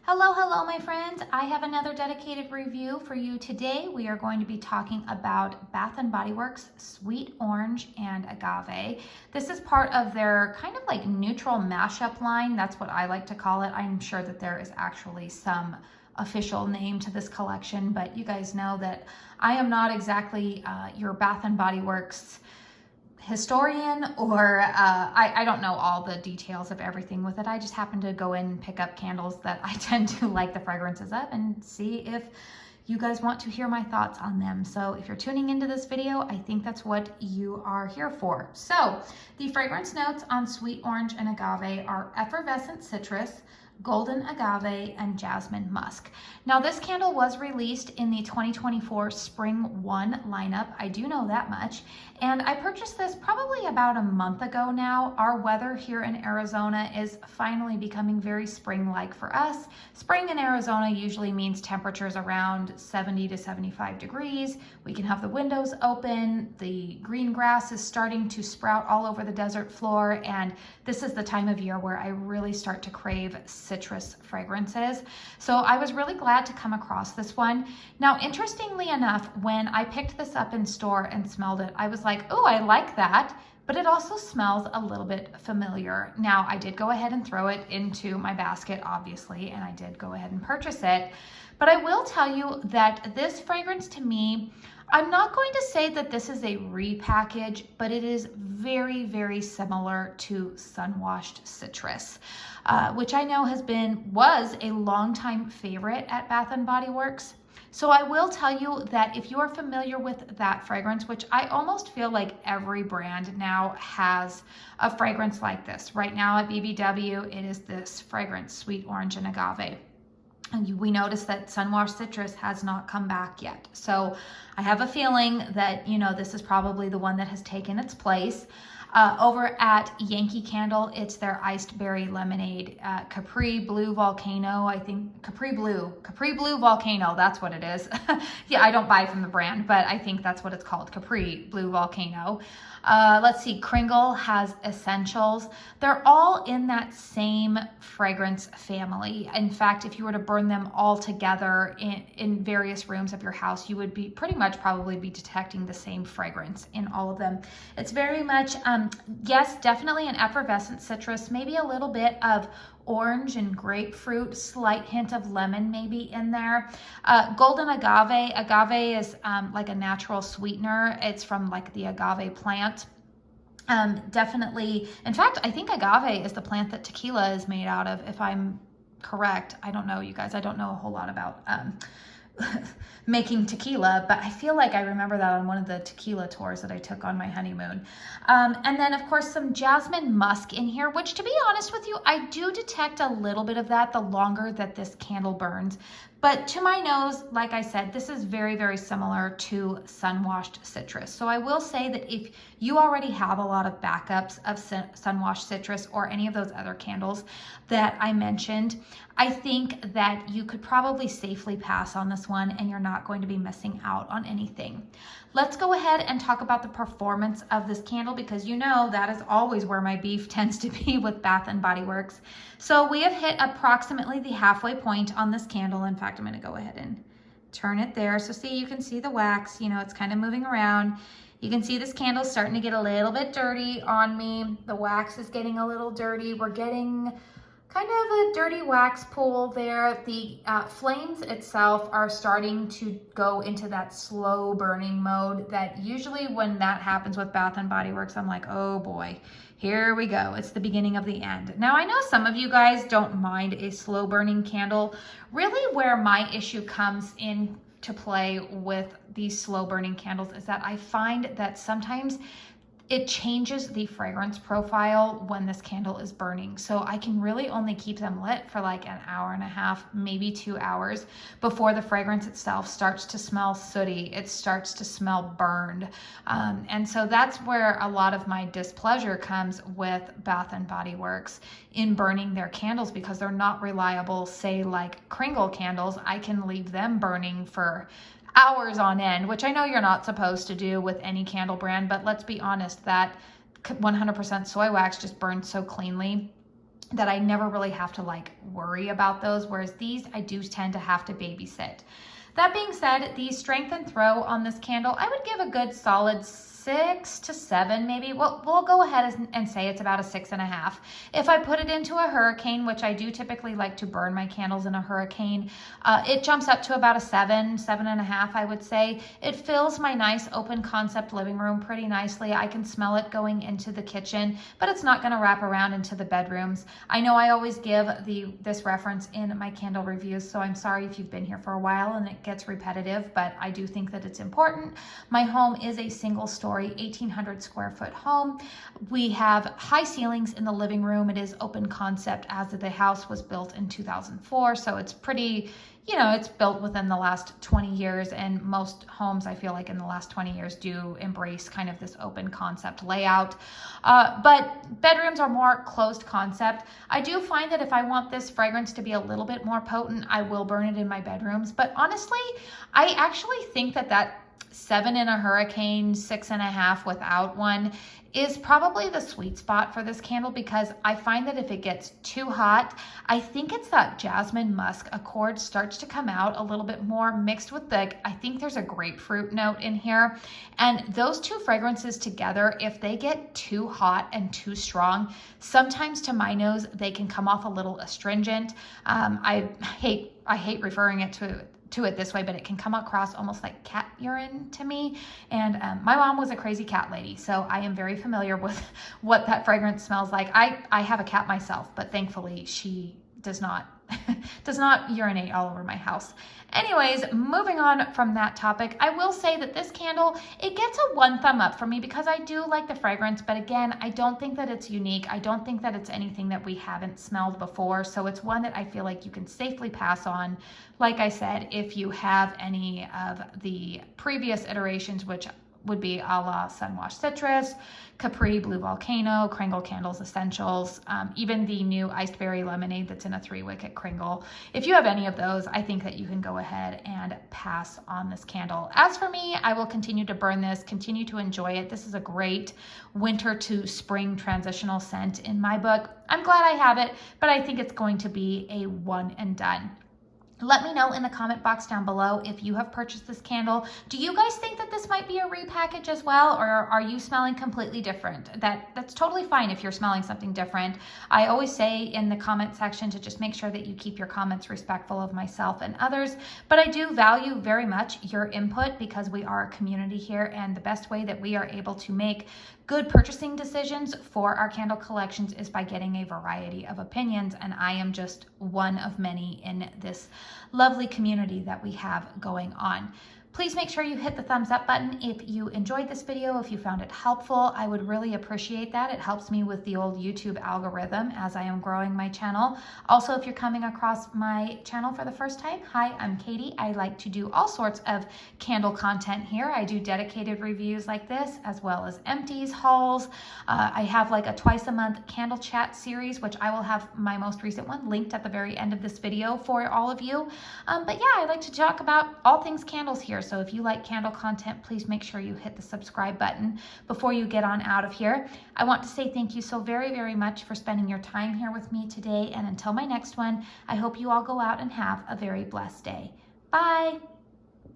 Hello, my friends. I have another dedicated review for you today. We are going to be talking about Bath & Body Works Sweet Orange and Agave. This is part of their kind of like neutral mashup line. That's what I like to call it. I'm sure that there is actually some official name to this collection, but you guys know that I am not exactly your Bath & Body Works historian, or I don't know all the details of everything with it. I just happen to go in and pick up candles that I tend to like the fragrances of and see if you guys want to hear my thoughts on them. So if you're tuning into this video, I think that's what you are here for. So the fragrance notes on Sweet Orange and Agave are Effervescent Citrus, Golden Agave, and Jasmin Musk. Now this candle was released in the 2024 Spring 1 lineup. I do know that much. And I purchased this probably about a month ago now. Our weather here in Arizona is finally becoming very spring-like for us. Spring in Arizona usually means temperatures around 70 to 75 degrees. We can have the windows open. The green grass is starting to sprout all over the desert floor. And this is the time of year where I really start to crave citrus fragrances. So I was really glad to come across this one. Now, interestingly enough, when I picked this up in store and smelled it, I was like, oh, I like that, but it also smells a little bit familiar. Now, I did go ahead and throw it into my basket, obviously, and I did go ahead and purchase it. But I will tell you that this fragrance to me, I'm not going to say that this is a repackage, but it is very, very similar to Sunwashed Citrus, which I know was a longtime favorite at Bath & Body Works. So I will tell you that if you are familiar with that fragrance, which I almost feel like every brand now has a fragrance like this. Right now at BBW, it is this fragrance, Sweet Orange and Agave. And we noticed that Sunwashed Citrus has not come back yet. So I have a feeling that, this is probably the one that has taken its place. Over at Yankee Candle, it's their Iced Berry Lemonade, Capri Blue Volcano, I think, Capri Blue Volcano, that's what it is. Yeah, I don't buy from the brand, but I think that's what it's called, Capri Blue Volcano. Let's see, Kringle has Essentials. They're all in that same fragrance family. In fact, if you were to burn them all together in various rooms of your house, you would be pretty much probably be detecting the same fragrance in all of them. It's very much, yes, definitely an effervescent citrus, maybe a little bit of orange and grapefruit, slight hint of lemon maybe in there. Golden Agave. Agave is like a natural sweetener. It's from like the agave plant. Definitely, in fact, I think agave is the plant that tequila is made out of, if I'm correct. I don't know, you guys. I don't know a whole lot about making tequila, but I feel like I remember that on one of the tequila tours that I took on my honeymoon. And then of course some Jasmin Musk in here, which to be honest with you, I do detect a little bit of that the longer that this candle burns. But to my nose, like I said, this is very, very similar to Sunwashed Citrus. So I will say that if you already have a lot of backups of Sunwashed Citrus or any of those other candles that I mentioned, I think that you could probably safely pass on this one and you're not going to be missing out on anything. Let's go ahead and talk about the performance of this candle, because that is always where my beef tends to be with Bath & Body Works. So we have hit approximately the halfway point on this candle. In fact, I'm going to go ahead and turn it there. So see, you can see the wax, it's kind of moving around. You can see this candle starting to get a little bit dirty on me. The wax is getting a little dirty. We're getting kind of a dirty wax pool there. The flames itself are starting to go into that slow burning mode that usually when that happens with Bath & Body Works, I'm like, oh boy, here we go. It's the beginning of the end. Now, I know some of you guys don't mind a slow burning candle. Really where my issue comes in to play with these slow burning candles is that I find that sometimes it changes the fragrance profile when this candle is burning. So I can really only keep them lit for like an hour and a half, maybe 2 hours before the fragrance itself starts to smell sooty. It starts to smell burned. And so that's where a lot of my displeasure comes with Bath & Body Works in burning their candles, because they're not reliable. Say like Kringle candles, I can leave them burning for hours on end, which I know you're not supposed to do with any candle brand, but let's be honest, that 100% soy wax just burns so cleanly that I never really have to like worry about those, whereas these I do tend to have to babysit. That being said, the strength and throw on this candle, I would give a good solid 6 to 7 maybe. We'll go ahead and say it's about a 6.5. If I put it into a hurricane, which I do typically like to burn my candles in a hurricane, it jumps up to about a 7.5, I would say. It fills my nice open concept living room pretty nicely. I can smell it going into the kitchen, but it's not gonna wrap around into the bedrooms. I know I always give this reference in my candle reviews, so I'm sorry if you've been here for a while and it gets repetitive, but I do think that it's important. My home is a single story 1,800 square foot home. We have high ceilings in the living room. It is open concept as the house was built in 2004. So it's pretty, you know, it's built within the last 20 years, and most homes I feel like in the last 20 years do embrace kind of this open concept layout. But bedrooms are more closed concept. I do find that if I want this fragrance to be a little bit more potent, I will burn it in my bedrooms. But honestly, I actually think that 7 in a hurricane, 6.5 without one is probably the sweet spot for this candle, because I find that if it gets too hot, I think it's that Jasmin Musk accord starts to come out a little bit more mixed with I think there's a grapefruit note in here. And those two fragrances together, if they get too hot and too strong, sometimes to my nose, they can come off a little astringent. I hate referring it to it this way, but it can come across almost like cat urine to me. And my mom was a crazy cat lady, so I am very familiar with what that fragrance smells like. I have a cat myself, but thankfully she does not urinate all over my house. Anyways, moving on from that topic, I will say that this candle, it gets a 1 thumb up for me because I do like the fragrance, but again, I don't think that it's unique. I don't think that it's anything that we haven't smelled before, so it's one that I feel like you can safely pass on. Like I said, if you have any of the previous iterations, which would be a la Sunwashed Citrus, Capri, Blue Volcano, Kringle Candles Essentials, even the new Iced Berry Lemonade that's in a 3-wick at Kringle. If you have any of those, I think that you can go ahead and pass on this candle. As for me, I will continue to burn this, continue to enjoy it. This is a great winter to spring transitional scent in my book. I'm glad I have it, but I think it's going to be a one and done. Let me know in the comment box down below if you have purchased this candle. Do you guys think that this might be a repackage as well, or are you smelling completely different? That's totally fine if you're smelling something different. I always say in the comment section to just make sure that you keep your comments respectful of myself and others, but I do value very much your input because we are a community here, and the best way that we are able to make good purchasing decisions for our candle collections is by getting a variety of opinions, and I am just one of many in this lovely community that we have going on. Please make sure you hit the thumbs up button if you enjoyed this video, if you found it helpful. I would really appreciate that. It helps me with the old YouTube algorithm as I am growing my channel. Also, if you're coming across my channel for the first time, hi, I'm Katie. I like to do all sorts of candle content here. I do dedicated reviews like this, as well as empties, hauls. I have like a twice a month candle chat series, which I will have my most recent one linked at the very end of this video for all of you. But yeah, I like to talk about all things candles here. So if you like candle content, please make sure you hit the subscribe button before you get on out of here. I want to say thank you so very, very much for spending your time here with me today. And until my next one, I hope you all go out and have a very blessed day. Bye.